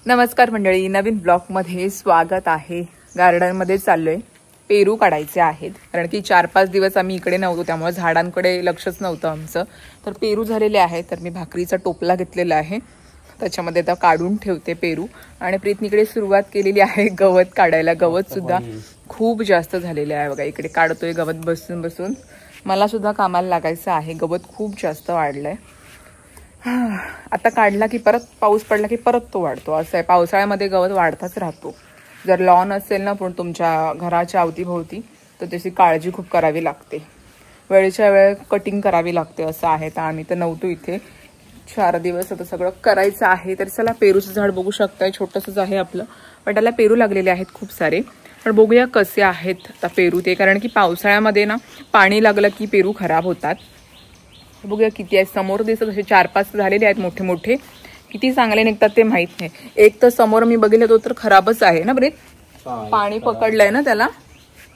नमस्कार मंडळी, नवीन ब्लॉगमध्ये स्वागत आहे। गार्डनमध्ये चाललोय, पेरू काढायचे आहेत कारण की 4-5 दिवस आम्ही इकडे नव्हतो, त्यामुळे झाडांकडे लक्षच नव्हतं आमचं। तर पेरू झालेले आहेत, तर मी भाकरीचा टोपला घेतलेला आहे, त्याच्यामध्ये आता काढून ठेवते पेरू। आणि प्रीतनीकडे सुरुवात केलेली आहे गवत काढायला। गवत सुद्धा खूप जास्त झालेले आहे बघा, इकडे काढतोय गवत बसून बसून। मला सुद्धा कामाला लागायचं आहे, गवत खूप जास्त वाढलंय। आता काढला की परत पाऊस पडला की परत तो वाढतो, असं आहे। पावसाळ्यामध्ये गवत वाढताच राहतो। जर लॉन असेल ना पण तुमच्या घराच्या अवतीभोवती, तर त्याची काळजी खूप करावी लागते, वेळच्या वेळ कटिंग करावी लागते, असं आहे। तर आम्ही तर नव्हतो इथे 4 दिवस, आता सगळं करायचं आहे। तर चला, पेरूचं झाड बघू शकताय, छोटंसंच आहे आपलं, पण त्याला पेरू लागलेले आहेत खूप सारे। पण बघूया कसे आहेत आता पेरू ते, कारण की पावसाळ्यामध्ये ना पाणी लागलं की पेरू खराब होतात। बघूया किती आहे, समोर दिसत असे 4-5 झालेले आहेत मोठे मोठे। किती चांगले निघतात ते माहित नाही। एक तर समोर मी बघितलं तो तर खराबच आहे ना प्रीत, पाणी पकडलंय ना त्याला,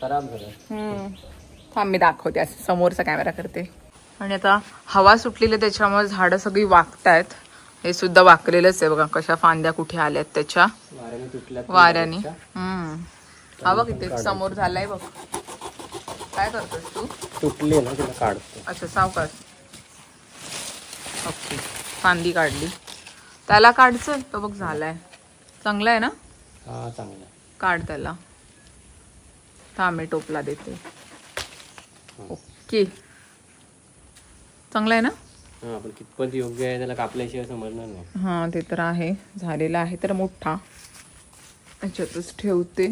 खराब झालं। थांब मी दाखवते, असं समोरचा कॅमेरा करते। आणि आता हवा सुटलेली त्याच्यामुळे झाडं सगळी वाकतायत। हे सुद्धा वाकलेलंच आहे बघा, कशा फांद्या कुठे आल्यात त्याच्या वाऱ्याने। हवा किती समोर झालाय बघ। काय करतोस तू? तुटली ना, तिला काढतो। अच्छा, सावकाश। ओके, फांदी काढली, त्याला काढचं तो बघ, झालाय, चांगला आहे ना? हा, चांगला, काढ त्याला। थांब मी टोपला देते। ओके, चांगला आहे ना? हा, पण कितपत योग्य आहे त्याला कापल्याशिवाय समजणार नाही। हा, ते तर आहे, झालेला आहे तर मोठा, याच्यातच ठेवते।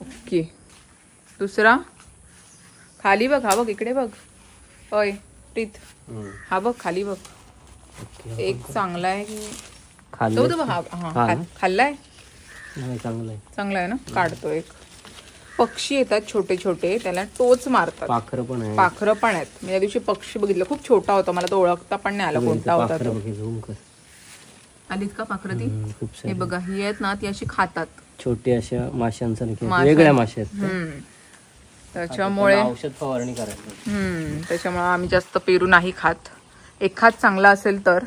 ओके, दुसरा खाली बघ, हा बघ, इकडे बघ, होय प्रीत, हा बघ खाली बघ, एक चांगला आहे की खाल्लाय, चांगला आहे ना? काढतो एक। पक्षी येतात छोटे छोटे, त्याला टोच मारतात, पाखरं पण आहेत। मी या दिवशी पक्षी बघितलं, खूप छोटा होता, मला तो ओळखता पण नाही आला कोणता होता तो। आलीत का पाखरं ती? हे बघा, ही आहेत ना, ती अशी खातात, छोटे अशा माशांसारखे, वेगळ्या माशा आहेत, त्याच्यामुळे औषध फवारणी करायची। त्याच्यामुळे आम्ही जास्त पेरू नाही खात, एखाद चांगला असेल तर,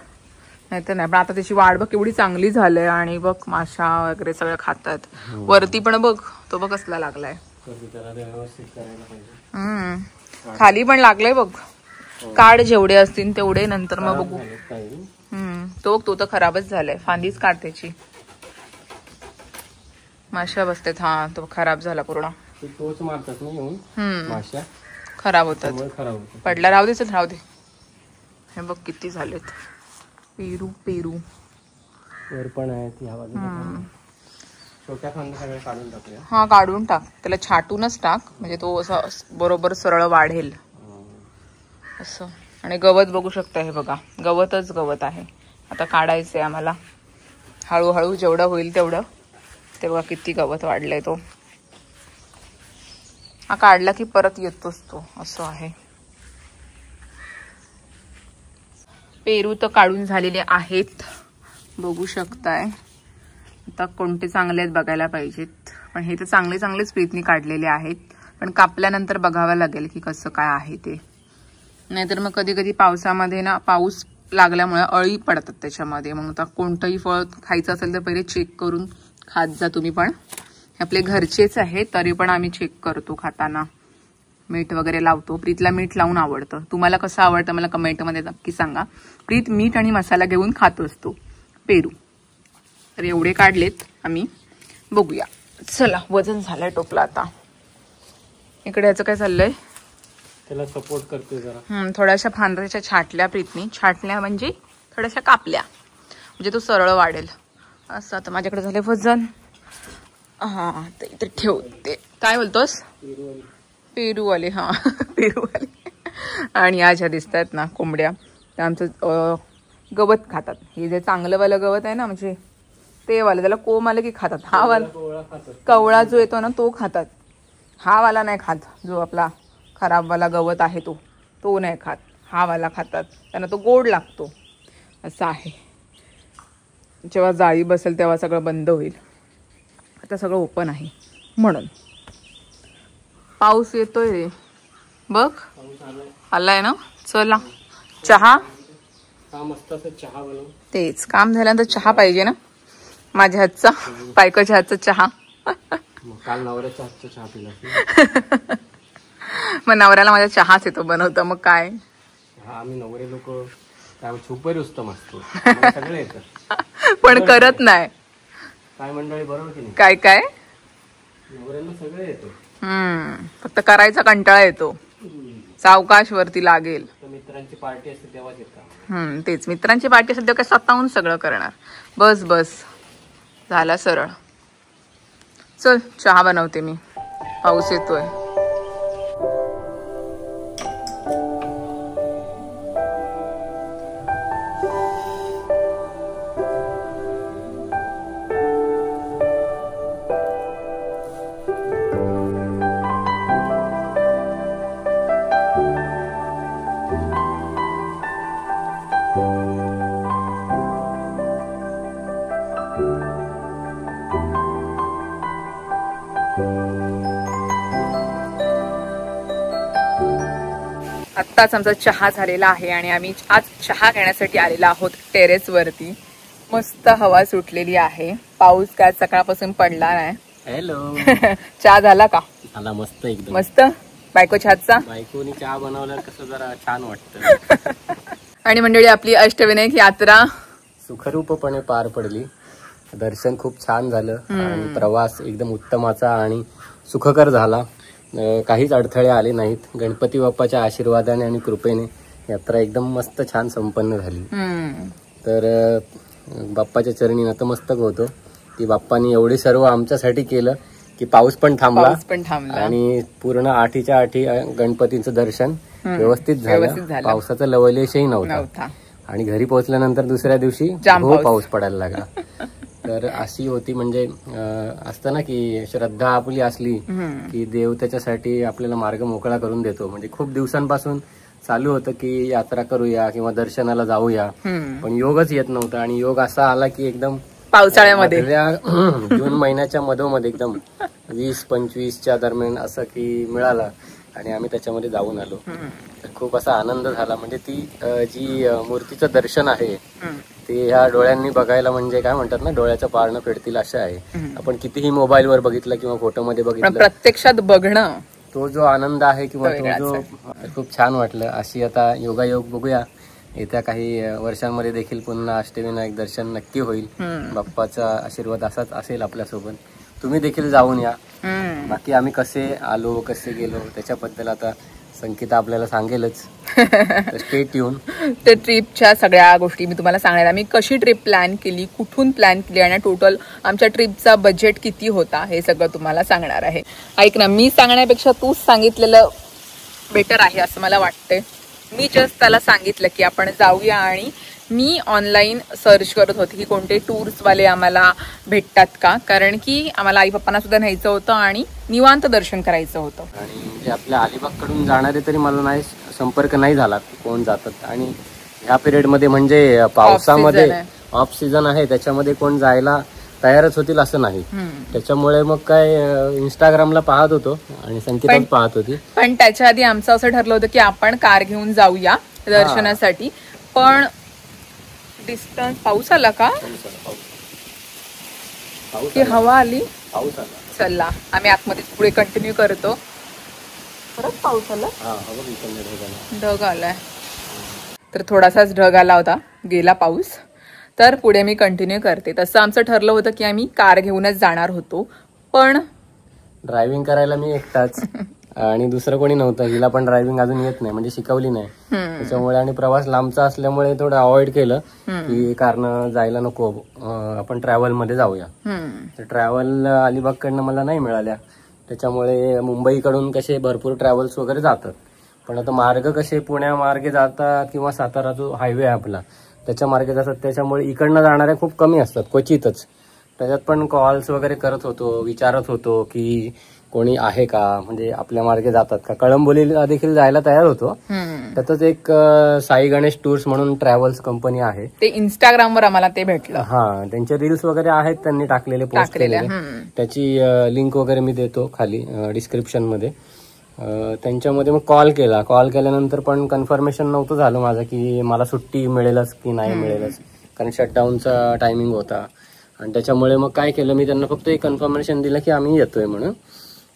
नाहीतर नाही। पण आता त्याची वाढ बघ केवढी चांगली झाली, आणि बघ माशा वगैरे सगळं खातात। वरती पण बघ, तो बघ कसला लागलाय, खाली पण लागलाय बघ। काढ जेवढे असतील तेवढे, नंतर मग बघू। तो बघ, तो तर खराबच झालाय, फांदीच काढ त्याची, माशा बसतात। हा, तो खराब झाला पूर्ण, टोच मारतात ना येऊन माशा, खराब होतात, पडला राहू दे, राहू दे। हे बघ किती झालेत पेरू, पेरू वर पण आहेत, या बाजूला छोट्या फांद्या सगळ्या काढून टाकूया। हा, काढून टाक, त्याला छाटूनच टाक, म्हणजे तो असं बरोबर सरळ वाढेल असं। आणि गवत बघू शकता, हे बघा, गवतच गवत आहे। आता काढायचंय आम्हाला हळूहळू, जेवढं होईल तेवढं। ते बघा किती गवत वाढलंय, तो हा काढला की परत येतोच तो, असं आहे। पेरू तर काढून झालेले आहेत, बघू शकताय। आता कोणते चांगले आहेत बघायला पाहिजेत, पण हे तर चांगले चांगलेच प्रीतनी काढलेले आहेत, पण कापल्यानंतर बघावं लागेल की कसं काय आहे ते। नाहीतर मग कधी कधी पावसामध्ये ना, पाऊस लागल्यामुळे अळी पडतात त्याच्यामध्ये, मग आता कोणतंही फळ खायचं असेल तर पहिले चेक करून खात जा तुम्ही पण। आपले घरचेच आहे तरी पण आम्ही चेक करतो खाताना, मीठ वगैरे लावतो। प्रीतला मीठ लावून आवडतं, तुम्हाला कसं आवडतं मला कमेंटमध्ये नक्की सांगा। प्रीत मीठ आणि मसाला घेऊन खात असतो पेरू। तर एवढे काढलेत आम्ही, बघूया। चला, वजन झालंय टोपला आता। इकडे याचं काय चाललंय, त्याला सपोर्ट करतोय जरा। थोड्याशा फांद्याच्या छाटल्या प्रीतनी, छाटल्या म्हणजे थोड्याशा कापल्या, म्हणजे तो सरळ वाढेल असं। आता माझ्याकडे झाले वजन, हा, तर इथे ठेवते। काय बोलतोस? पेरूवाले, हा पेरूवाले। आणि या ज्या दिसतात ना कोंबड्या, त्या आमचं गवत खातात। हे जे चांगलं वालं गवत आहे ना, म्हणजे ते वाला, त्याला कोंब आलं की खातात। हा वाला कवळा जो येतो ना तो खातात, हा वाला नाही खात, जो आपला खराब वाला गवत आहे तो नाही खात, हा वाला खातात, त्यांना तो गोड लागतो, असं आहे। जेव्हा जाळी बसेल तेव्हा सगळं बंद होईल, आता सगळं ओपन आहे म्हणून। पाऊस येतोय रे बघ, आलाय ना। चला, चहा, मस्त चहा बनव, तेच काम झाल्यानंतर चहा पाहिजे ना। माझ्या हातचा, बायकोच्या हातचा चहा. काल नवऱ्याच्या हातचा चहा पिला. मग नवऱ्याला माझा चहाच येतो बनवता, मग काय. हा, आम्ही नवरे लोक काय सुपर उत्तम असतो, सगळे येतं पण करत नाही. काय मंडळी, बरोबर की नाही. काय काय नवऱ्यांना सगळे येतो. फक्त करायचा कंटाळा येतो. सावकाश वरती लागेल. मित्रांची पार्टी असते तेव्हाच येतात. तेच, मित्रांची पार्टी सध्या काय स्वतःहून सगळं करणार. बस बस झाला सरळ. चल चहा बनवते मी, पाऊस येतोय. आत्ताच आमचा चहा झालेला आहे आणि आम्ही आज चहा घेण्यासाठी आलेला आहोत टेरेस वरती. मस्त हवा सुटलेली आहे. पाऊस काय सकाळपासून पडला नाही. हॅलो. चहा झाला का? झाला. मस्त, एकदम मस्त. बायकोच्या हातचा. बायकोनी चहा बनवल्यावर कसं जरा छान वाटतं. आणि मंडळी, आपली अष्टविनायक यात्रा सुखरूपपणे पार पडली. दर्शन खूप छान झालं आणि प्रवास एकदम उत्तमाचा आणि सुखकर झाला. काहीच अडथळे आले नाहीत. गणपती बाप्पाच्या आशीर्वादाने आणि कृपेने यात्रा एकदम मस्त छान संपन्न झाली. तर बाप्पाच्या चरणी नतमस्तक होतो की बाप्पानी एवढे सर्व आमच्यासाठी केलं की पाऊस पण थांबला आणि पूर्ण 8च्या 8 गणपतीचं दर्शन व्यवस्थित झालं. पावसाचा लवलेशही नव्हता आणि घरी पोहोचल्यानंतर दुसऱ्या दिवशी पाऊस पडायला लागला. तर अशी होती, म्हणजे असतं ना की श्रद्धा आपली असली की देव त्याच्यासाठी आपल्याला मार्ग मोकळा करून देतो. म्हणजे खूप दिवसांपासून चालू होतं की यात्रा करूया किंवा दर्शनाला जाऊया, पण योगच येत नव्हता. आणि योग असा आला की एकदम पावसाळ्यामध्ये जून महिन्याच्या मधोमध एकदम 20-25च्या दरम्यान असं की मिळाला आणि आम्ही त्याच्यामध्ये जाऊन आलो. तर खूप असा आनंद झाला. म्हणजे ती जी मूर्तीचं दर्शन आहे ते ह्या डोळ्यांनी बघायला, म्हणजे काय म्हणतात ना, डोळ्याचं पारणं फेडतील अशा आहे. आपण कितीही मोबाईलवर बघितलं किंवा फोटोमध्ये बघितलं, प्रत्यक्षात बघणं तो जो आनंद आहे किंवा तो जो खूप छान वाटलं. अशी आता योगायोग बघूया. येत्या काही वर्षांमध्ये देखील पुन्हा अष्टविनायक दर्शन नक्की होईल. बाप्पाचा आशीर्वाद असाच असेल आपल्यासोबत. तुम्ही देखील जाऊन या. बाकी आम्ही कसे आलो, कसे गेलो त्याच्याबद्दल आता संकेत आपल्याला सांगेलच. Stay tune. ते ट्रिपच्या सगळ्या गोष्टी मी तुम्हाला सांगणार. आम्ही कशी ट्रिप प्लॅन केली, कुठून प्लॅन केली आणि टोटल आमच्या ट्रिपचा बजेट किती होता हे सगळं तुम्हाला सांगणार आहे. ऐक ना, मी सांगण्यापेक्षा तूच सांगितलेलं बेटर आहे असं मला वाटतंय. मी जस्ट त्याला सांगितलं की आपण जाऊया आणि मी ऑनलाईन सर्च करत होते की कोणते टूर्सवाले आम्हाला भेटतात का, कारण की आम्हाला आई पप्पांना सुद्धा न्यायचं होतं आणि निवांत दर्शन करायचं होतं. आणि जे आपल्या अलिबागकडून जाणारे तरी मला नाही संपर्क नाही झाला कोण जातात. आणि ह्या पिरियडमध्ये म्हणजे पावसामध्ये ऑफ सीझन आहे, त्याच्यामध्ये कोण जायला तयारच होतील असं नाही. त्याच्यामुळे मग काय इंस्टाग्रामला पाहत होतो आणि संकेतात पाहत होती. पण त्याच्या आधी आमचं असं ठरलं होतं की आपण कार घेऊन जाऊया दर्शनासाठी. पण डिस्टन्स पाऊस आला का की हवा आली, पाऊस आला. चला आम्ही आतमध्ये पुढे कंटिन्यू करतो. परत पाऊस आला, ढग आलाय. तर थोडासाच ढग आला होता, गेला पाऊस. तर पुढे मी कंटिन्यू करते. तसं आमचं ठरलं होतं की आम्ही कार घेऊनच जाणार होतो, पण ड्रायव्हिंग करायला मी एकटाच आणि दुसरं कोणी नव्हतं. हिला पण ड्रायव्हिंग अजून येत नाही, म्हणजे शिकवली नाही. त्याच्यामुळे आणि प्रवास लांबचा असल्यामुळे थोडं अवॉइड केलं की कारण जायला नको, आपण ट्रॅव्हल मध्ये जाऊया. तर ट्रॅव्हल अलिबागकडनं मला नाही मिळाल्या. त्याच्यामुळे मुंबईकडून कसे भरपूर ट्रॅव्हल्स वगैरे जातात, पण आता मार्ग कसे पुण्या मार्गे जातात किंवा सातारा जो हायवे आहे आपला त्याच्या मार्गे जातात. त्याच्यामुळे इकडनं जाणाऱ्या खूप कमी असतात, क्वचितच. त्याच्यात पण कॉल्स वगैरे करत होतो, विचारत होतो की कोणी आहे का, म्हणजे आपल्या मार्गे जातात का. कळंबोलीला देखील जायला तयार होतो. त्यातच एक साई गणेश टूर्स म्हणून ट्रॅव्हल्स कंपनी आहे, ते इंस्टाग्रामवर आम्हाला ते भेटलं. हा, त्यांचे रील्स वगैरे आहेत त्यांनी टाकलेले, पोस्ट केलेले. त्याची लिंक वगैरे मी देतो खाली डिस्क्रिप्शन मध्ये. त्यांच्यामध्ये मग कॉल केल्यानंतर पण कन्फर्मेशन नव्हतं झालं माझं की मला सुट्टी मिळेलच की नाही मिळेलच, कारण शटडाऊनचा टायमिंग होता. आणि त्याच्यामुळे मग काय केलं, मी त्यांना फक्त एक कन्फर्मेशन दिलं की आम्ही येतोय म्हणून.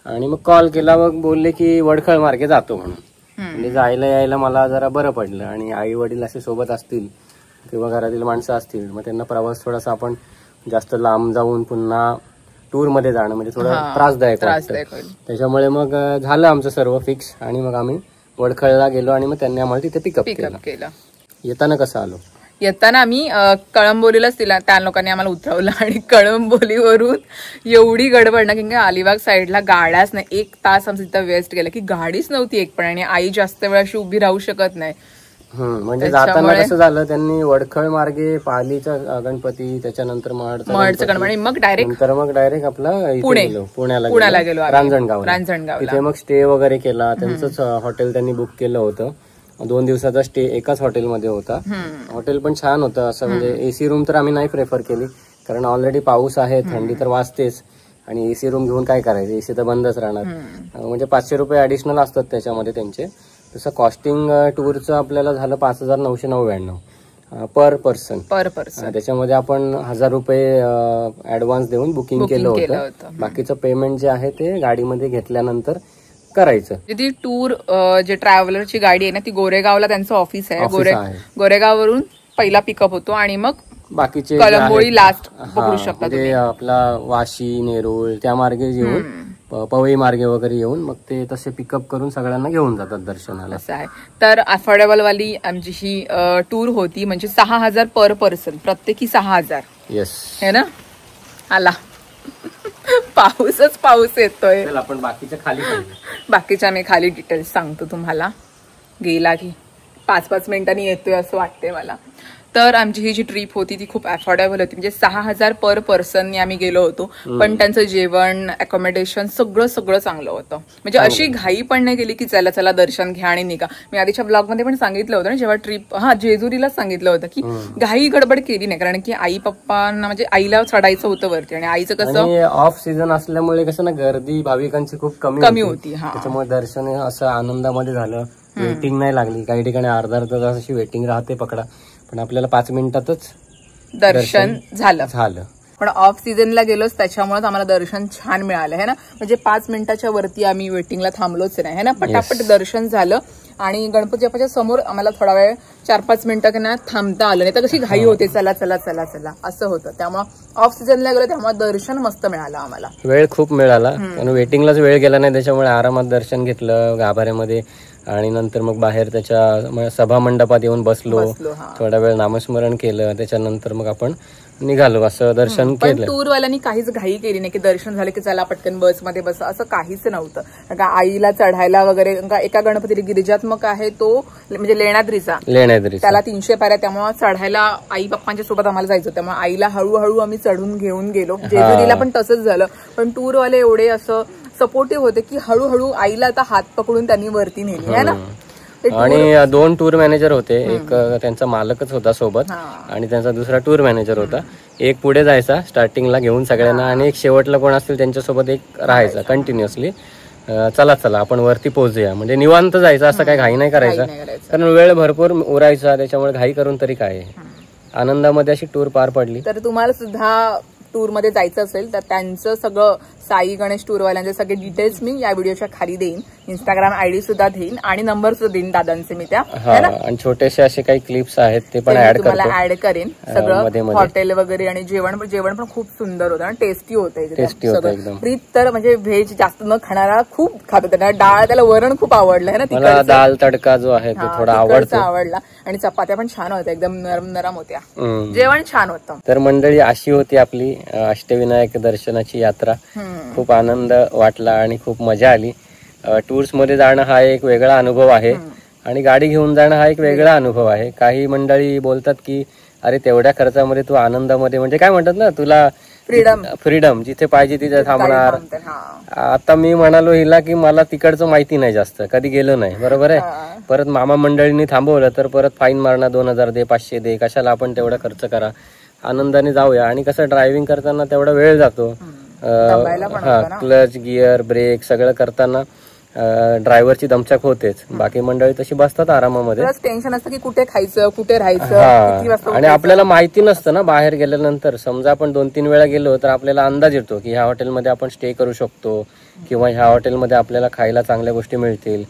आणि मग कॉल केला, मग बोलले की वडखळ मार्गे जातो म्हणून. म्हणजे जायला यायला मला जरा बरं पडलं. आणि आई वडील असे सोबत असतील किंवा घरातील माणसं असतील, मग त्यांना प्रवास थोडासा आपण जास्त लांब जाऊन पुन्हा टूर मध्ये जाणं म्हणजे थोडं त्रासदायक वाटतं. त्याच्यामुळे मग झालं आमचं सर्व फिक्स. आणि मग आम्ही वडखळला गेलो आणि मग त्यांनी आम्हाला तिथे पिकअप केलं. येताना कसं आलो, येताना आम्ही कळंबोलीलाच त्या लोकांनी आम्हाला उतरवलं. आणि कळंबोलीवरून एवढी गडबड ना, की अलिबाग साईडला गाड्याच नाही. 1 तास आमचं तिथं वेस्ट गेला की गाडीच नव्हती एक पण. आणि आई जास्त वेळ अशी उभी राहू शकत नाही. म्हणजे जाताना कसं झालं, त्यांनी वडखळ मार्गे पालीचा गणपती, त्याच्यानंतर महडचा गणपती, मग डायरेक्ट आपला पुण्याला गेलो रांजणगाव. तिथे मग स्टे वगैरे केला. त्यांचंच हॉटेल त्यांनी बुक केलं होतं. 2 दिवसाचा स्टे एकाच हॉटेलमध्ये होता. हॉटेल पण छान होतं. असं म्हणजे एसी रूम तर आम्ही नाही प्रेफर केली, कारण ऑलरेडी पाऊस आहे, थंडी तर वाजतेच. आणि एसी रूम घेऊन काय करायचं, एसी तर बंदच राहणार. म्हणजे 500 रुपये ऍडिशनल असतात त्याच्यामध्ये त्यांचे. तसं कॉस्टिंग टूरचं आपल्याला झालं 5,999 पर पर्सन. त्याच्यामध्ये आपण 1,000 रुपये ऍडव्हान्स देऊन बुकिंग केलं होतं. बाकीचं पेमेंट जे आहे ते गाडीमध्ये घेतल्यानंतर करायचं. ती टूर जे ट्रॅव्हलरची गाडी आहे ना, ती गोरेगावला त्यांचं ऑफिस आहे. गोरेगाववरून पहिला पिकअप होतो आणि मग बाकीचे कळंबोळी लास्ट पकडू शकता. म्हणजे आपला वाशी, नेरूळ त्या मार्गे येऊन, पवई मार्गे वगैरे येऊन मग ते तसे पिकअप करून सगळ्यांना घेऊन जातात दर्शनाला. असं आहे. तर अफोर्डेबल वाली आमची ही टूर होती. म्हणजे 6,000 पर पर्सन, प्रत्येकी 6,000. येस, है ना. आला पाऊसच पाऊस येतोय. आपण बाकीच्या मी खाली डिटेल्स सांगतो तुम्हाला. गेला की 5-5 मिनिटांनी येतोय असं वाटतंय मला. तर आमची ही जी ट्रिप होती ती खूप अफोर्डेबल होती. म्हणजे 6,000 पर पर्सननी आम्ही गेलो होतो. पण त्यांचं जेवण, अकोमोडेशन सगळं चांगलं होतं. म्हणजे अशी घाई पण नाही गेली की चला चला दर्शन घ्या आणि निघा. मी आधीच्या ब्लॉग मध्ये पण सांगितलं होतं ना, जेव्हा ट्रिप जेजुरीलाच सांगितलं होतं की घाई गडबड केली नाही, कारण की आई पप्पांना म्हणजे आईला चढायचं होतं वरती. आणि आईचं कसं ऑफ सीझन असल्यामुळे कसं ना, गर्दी भाविकांची खूप कमी होती. त्याच्यामुळे दर्शन असं आनंदामध्ये झालं. वेटिंग नाही लागली. काही ठिकाणी अर्धा तास अशी वेटिंग राहते पकडा, पण आपल्याला 5 मिनिटातच दर्शन झालं. पण ऑफ सीझनला गेलोच, त्याच्यामुळे आम्हाला दर्शन छान मिळालं है ना. म्हणजे 5 मिनिटाच्या वरती आम्ही वेटिंगला थांबलोच नाही है ना. पटापट दर्शन झालं. आणि गणपती बाप्पाच्या समोर आम्हाला थोडा वेळ 4-5 मिनिटं थांबता आलं नाही, तर कशी घाई होते, चला चला चला चला असं होतं. त्यामुळे ऑफ सीझनला गेलो, त्यामुळे दर्शन मस्त मिळालं आम्हाला. वेळ खूप मिळाला, पण वेटिंगलाच वेळ गेला नाही. त्याच्यामुळे आरामात दर्शन घेतलं गाभाऱ्यामध्ये. आणि नंतर मग बाहेर त्याच्या सभा मंडपात येऊन बसलो. थोडा वेळ नामस्मरण केलं. त्याच्यानंतर मग आपण निघालो, असं दर्शन केलं. टूरवाल्यांनी काहीच घाई केली नाही की दर्शन झालं की चला पटकन बसमध्ये बस, असं काहीच नव्हतं. का आईला चढायला वगैरे, एका गणपती गिरिजात्मक आहे तो, म्हणजे लेण्याद्रीचा, त्याला 300 पायऱ्या, त्यामुळे चढायला आई बाप्पांच्या सोबत आम्हाला जायचं. त्यामुळे आईला हळूहळू आम्ही चढून घेऊन गेलो. जेजुरीला पण तसंच झालं. पण टूरवाले एवढे असं सपोर्टिव्ह होते की हळूहळू आईला आता हात पकडून त्यांनी वरती नेली आहे ना. आणि 2 टूर मॅनेजर होते. एक त्यांचा मालकच होता सोबत, आणि त्यांचा दुसरा टूर मॅनेजर होता. एक पुढे जायचा स्टार्टिंगला घेऊन सगळ्यांना, आणि एक शेवटला कोण असतील त्यांच्यासोबत एक राहायचा कंटिन्युअसली. चला चला आपण वरती पोहोचूया, म्हणजे निवांत जायचं, असं काही घाई नाही करायचं, कारण वेळ भरपूर उरायचा. त्याच्यामुळे घाई करून तरी काय, आनंदामध्ये अशी टूर पार पडली. तर तुम्हाला सुद्धा टूर मध्ये जायचं असेल तर त्यांचं सगळं साई गणेश टूरवाल्यांचे सगळे डिटेल्स मी या व्हिडिओच्या खाली देईन. इंस्टाग्राम आयडी सुद्धा देईन आणि नंबर सुद्धा देईन दादांचे मी त्या. आणि छोटेसे असे काही क्लिप्स आहेत ते पण ऍड करेन. सगळं हॉटेल वगैरे आणि जेवण पण खूप सुंदर होतं, टेस्टी होतं. प्रीत तर म्हणजे व्हेज जास्त न खाणारा खूप खात होता. डाळ, त्याला वरण खूप आवडलं आहे ना. मला दाल तडका जो आहे तो थोडा आवडला. आणि चपात्या पण छान होत्या, एकदम नरम होत्या. जेवण छान होतं. तर मंडळी अशी होती आपली अष्टविनायक दर्शनाची यात्रा. खूप आनंद वाटला आणि खूप मजा आली. टूर्स मध्ये जाणं हा एक वेगळा अनुभव आहे, आणि गाडी घेऊन जाणं हा एक वेगळा अनुभव आहे. काही मंडळी बोलतात की अरे तेवढ्या खर्चामध्ये तू आनंदामध्ये, म्हणजे काय म्हणतात ना, तुला फ्रीडम जिथे पाहिजे तिथे थांबणार. आता मी म्हणालो हिला की मला तिकडचं माहिती नाही, जास्त कधी गेलो नाही, बरोबर आहे. परत मामा मंडळींनी थांबवलं तर परत फाईन मारणार, 2,000 दे, 500 दे, कशाला आपण तेवढा खर्च करा. आनंदाने जाऊया. आणि कसं ड्रायव्हिंग करताना तेवढा वेळ जातो, क्लच, गिअर, ब्रेक सगळं करताना ड्रायव्हरची दमछाक होतेच, बाकी मंडळी तशी बसतात आरामामध्ये. टेन्शन असतं की कुठे खायचं, कुठे राहायचं, किती वाजता. आणि आपल्याला माहिती नसतं ना बाहेर गेल्यानंतर. समजा आपण 2-3 वेळा गेलो तर आपल्याला अंदाज येतो की ह्या हॉटेलमध्ये आपण स्टे करू शकतो किंवा ह्या हॉटेलमध्ये आपल्याला खायला चांगल्या गोष्टी मिळतील.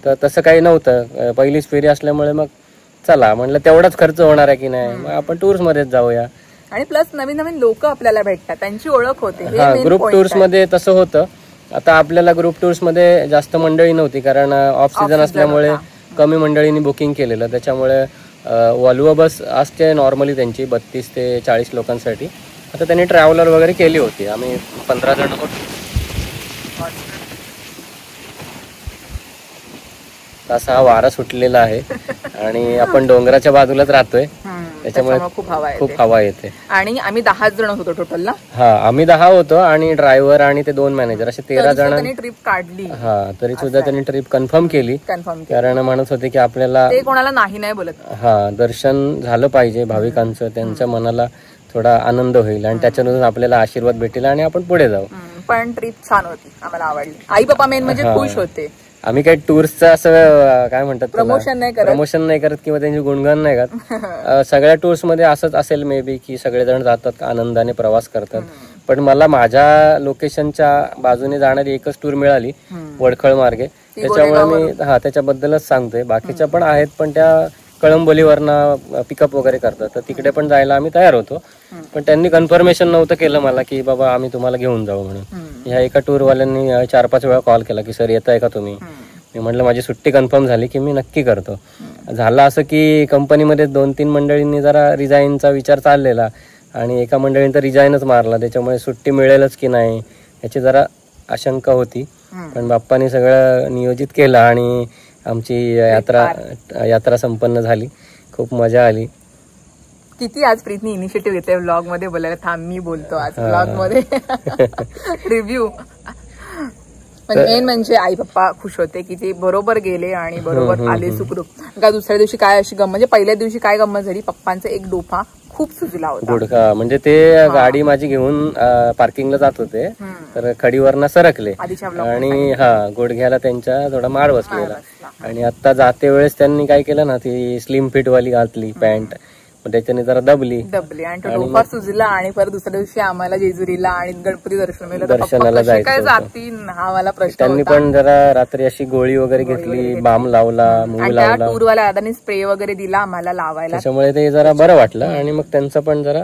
तर तसं काही नव्हतं. पहिलीच फेरी असल्यामुळे मग चला म्हणलं तेवढाच खर्च होणार आहे की नाही, मग आपण टूर्स मध्येच जाऊया. आणि प्लस नवीन नवीन लोक आपल्याला भेटतात, त्यांची ओळख होते. ग्रुप टूर्स मध्ये तसं होतं. आता आपल्याला ग्रुप टूर्स मध्ये जास्त मंडळी नव्हती, कारण ऑफ सीझन असल्यामुळे कमी मंडळींनी बुकिंग केलेलं. त्याच्यामुळे वॉल्वो बस असते नॉर्मली त्यांची 32 ते 40 लोकांसाठी. आता त्यांनी ट्रॅव्हलर वगैरे केली होती. आम्ही 15 जण होतो. असा हा वारा सुटलेला आहे आणि आपण डोंगराच्या बाजूलाच राहतोय, त्याच्यामुळे खूप हवा येते. आणि आम्ही 10 जण होतो टोटल ना. हा, आम्ही 10 होतो आणि ड्रायव्हर आणि ते 2 मॅनेजर असे 13 जणांनी ट्रिप काढली. हा, तरी सुद्धा त्यांनी ट्रिप कन्फर्म केली, कारण म्हणत होते की आपल्याला ते कोणाला नाही बोलत. हा, दर्शन झालं पाहिजे भाविकांचं, त्यांच्या मनाला थोडा आनंद होईल आणि त्याच्यातून आपल्याला आशीर्वाद भेटेल आणि आपण पुढे जाऊ. पण ट्रिप छान होती, आम्हाला आवडली. आई बाबा मेन म्हणजे खुश होते. आम्ही काही टूर्सचं असं काय म्हणतात प्रमोशन नाही करत किंवा त्यांची गुणगान नाही करत. सगळ्या टूर्स मध्ये असंच असेल मे बी की सगळेजण जातात, आनंदाने प्रवास करतात. पण मला माझ्या लोकेशनच्या बाजूने जाणारी एकच टूर मिळाली, वडखळ मार्गे. त्याच्यामुळे मी त्याच्याबद्दलच सांगतोय. बाकीच्या पण आहेत, पण त्या कळंबोलीवरनं पिकअप वगैरे करतात, तर तिकडे पण जायला आम्ही तयार होतो. पण त्यांनी कन्फर्मेशन नव्हतं केलं मला की बाबा आम्ही तुम्हाला घेऊन जाऊ म्हणून. ह्या एका टूरवाल्यांनी 4-5 वेळा कॉल केला की सर येत आहे का तुम्ही. मी म्हटलं माझी सुट्टी कन्फर्म झाली की मी नक्की करतो. झालं असं की कंपनीमध्ये 2-3 मंडळींनी जरा रिझाईनचा विचार चाललेला आणि एका मंडळीने तर रिझाईनच मारला. त्याच्यामुळे सुट्टी मिळेलच की नाही याची जरा आशंका होती. पण बाप्पानी सगळं नियोजित केलं आणि आमची यात्रा संपन्न झाली. खूप मजा आली. किती आज प्रीतनी इनिशिएटिव्ह घेते व्लॉग मध्ये बोलायला. थांब मी बोलतो आज व्लॉग मध्ये रिव्ह्यू. पण मेन म्हणजे आई पप्पा खुश होते की ते बरोबर गेले आणि बरोबर आले सुखरूप. का दुसऱ्या दिवशी काय अशी गंमत, म्हणजे पहिल्या दिवशी काय गंमत झाली, पप्पांचा एक डोफा खूप सुजला होता. गुडघा म्हणजे ते गाडी माझी घेऊन पार्किंगला जात होते, तर खडीवरनं सरकले आणि गुडघ्याला त्यांच्या थोडा मार बसलेला. आणि आता जाते वेळेस त्यांनी काय केलं ना, ती स्लिम फिट वाली घातली पॅन्ट, त्याच्याने जरा दबली आणि तो डोफा सुजला. आणि परत दुसऱ्या दिवशी आम्हाला जेजुरीला आणि गणपती दर्शनाला जातील हा मला प्रश्न. त्यांनी पण जरा रात्री अशी गोळी वगैरे घेतली, बाम लावला, मूग लावला. टूरवाला दादानी स्प्रे वगैरे दिला आम्हाला लावायला, त्याच्यामुळे ते जरा बरं वाटलं. आणि मग त्यांचं पण जरा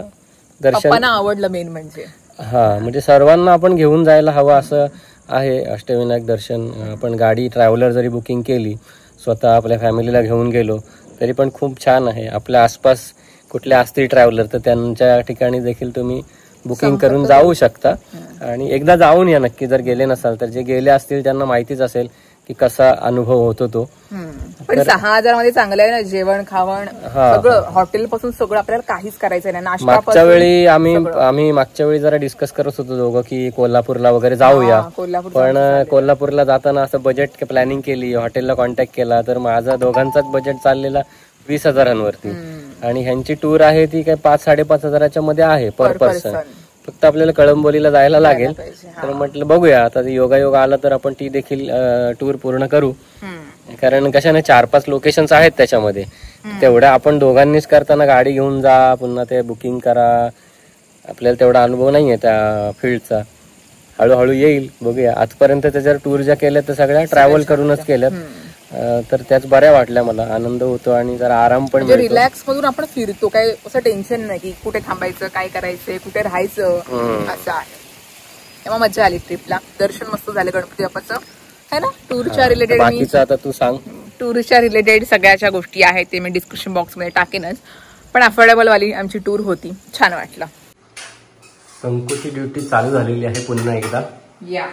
दर्शन आवडलं मेन म्हणजे. म्हणजे सर्वांना आपण घेऊन जायला हवं असं आहे अष्टविनायक दर्शन. आपण गाडी ट्रॅव्हलर जरी बुकिंग केली, स्वतः आपल्या फॅमिलीला घेऊन गेलो तरी पण खूप छान आहे. आपल्या आसपास कुठल्या असतील ट्रॅव्हलर तर त्यांच्या ठिकाणी देखील तुम्ही बुकिंग करून जाऊ शकता. आणि एकदा जाऊन या नक्की, जर गेले नसाल तर. जे गेले असतील त्यांना माहितीच असेल की कसा अनुभव होतो तो. पण 6,000 मध्ये चांगलं आहे ना, जेवण खावण सगळं, हॉटेल पासून सगळं, आपल्याला काहीच करायचं नाही. नाश्ता मागच्या वेळी आम्ही मागच्या वेळी जरा डिस्कस करत होतो दोघं की कोल्हापूरला वगैरे जाऊया. पण कोल्हापूरला जाताना असं बजेट प्लॅनिंग केली, हॉटेलला कॉन्टॅक्ट केला, तर माझा दोघांचाच बजेट चाललेला 20,000 आणि ह्यांची टूर आहे ती काय 5-5.5 हजाराच्या मध्ये आहे पर पर्सन. फक्त आपल्याला कळंबोलीला जायला लागेल. तर म्हटलं बघूया आता, योगायोग आला तर आपण ती देखील टूर पूर्ण करू. कारण कशाने 4-5 लोकेशन्स आहेत त्याच्यामध्ये. तेवढ्या आपण दोघांनीच करताना गाडी घेऊन जा, पुन्हा ते बुकिंग करा, आपल्याला तेवढा अनुभव नाहीये त्या फील्डचा. हळूहळू येईल, बघूया. आजपर्यंत त्याच्या टूर ज्या केल्या त्या सगळ्या ट्रॅव्हल करूनच केल्यात, तर त्याच बऱ्या वाटल्या मला. आनंद होतो आणि जरा आराम पण मिळतो. रिलॅक्स मधून आपण फिरतो, काय असं टेन्शन नाही की कुठे थांबायचं, काय करायचंय, कुठे राहायचं, असं आहे. तेव्हा मजा आली ट्रिपला. दर्शन मस्त झालं गणपती बाप्पाचं, है ना. टूरच्या रिलेटेड बाकीचं आता तू सांग. टूरच्या रिलेटेड सगळ्या गोष्टी आहेत ते मी डिस्क्रिप्शन बॉक्स मध्ये टाकेनच. पण अफोर्डेबल वाली आमची टूर होती, छान वाटलं. संकुची ड्युटी चालू झालेली आहे पुन्हा एकदा या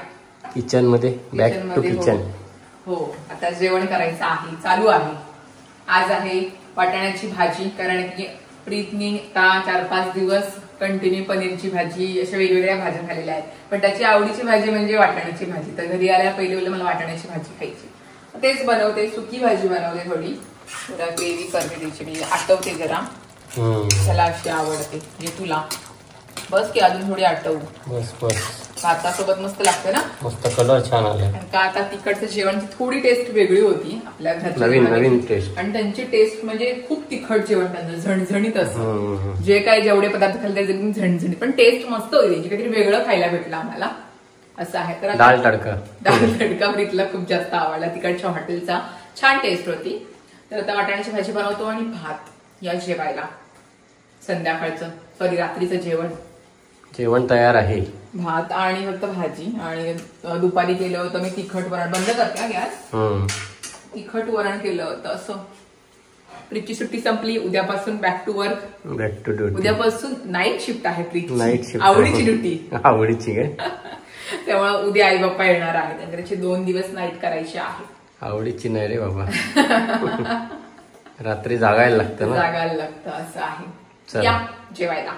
किचन मध्ये. Back to kitchen. हो, आता जेवण करायचं आहे, चालू आहे. आज आहे वाटाण्याची भाजी, कारण की प्रीतनी 4-5 दिवस कंटिन्यू पनीरची भाजी, अशा वेगवेगळ्या भाज्या खाल्लेल्या आहेत. पण त्याची आवडीची भाजी म्हणजे वाटाण्याची भाजी. तर घरी आल्या पहिले मला वाटाण्याची भाजी खायची, तेच बनवते. सुकी भाजी बनवते, थोडी जरा ग्रेव्ही करते त्याची, म्हणजे आटवते जरा. त्याला अशी आवडते, म्हणजे तुला बस की अजून थोडी आटवू. बस बस. भातासोबत मस्त लागतं ना. मस्त कलर छान आला. का आता तिकडचं जेवणची थोडी टेस्ट वेगळी होती आपल्या घरच्या, नवीन टेस्ट. आणि त्यांची टेस्ट म्हणजे खूप तिखट जेवण, त्यांचं झणझणीत असं. जे काय जेवढे पदार्थ खाल्ले त्याचे झणझणीत, पण टेस्ट मस्त होती त्यांची, काहीतरी वेगळं खायला भेटलं आम्हाला असं आहे. तर दाल तडका प्रीतला खूप जास्त आवडला, तिकडच्या हॉटेलचा छान टेस्ट होती. तर आता वाटाण्याची भाजी बनवतो आणि भात या जेवायला संध्याकाळचं सॉरी रात्रीचं जेवण तयार आहे. भात आणि फक्त भाजी. आणि दुपारी केलं होतं मी तिखट वरण, बंद करते गॅस, तिखट वरण केलं होतं असं. प्रीतची सुट्टी संपली, उद्यापासून बॅक टू ड्युटी. उद्यापासून नाईट शिफ्ट आहे प्रीतची, नाईट शिफ्ट आवडीची ड्युटी, आवडीची काय. त्यामुळे उद्या आई बाप्पा येणार आहे, त्याचे 2 दिवस नाईट करायची आहे. आवडीची नाही रे बाबा. रात्री जागायला लागतं ना, जागायला लागतं असं आहे. या जेवायला.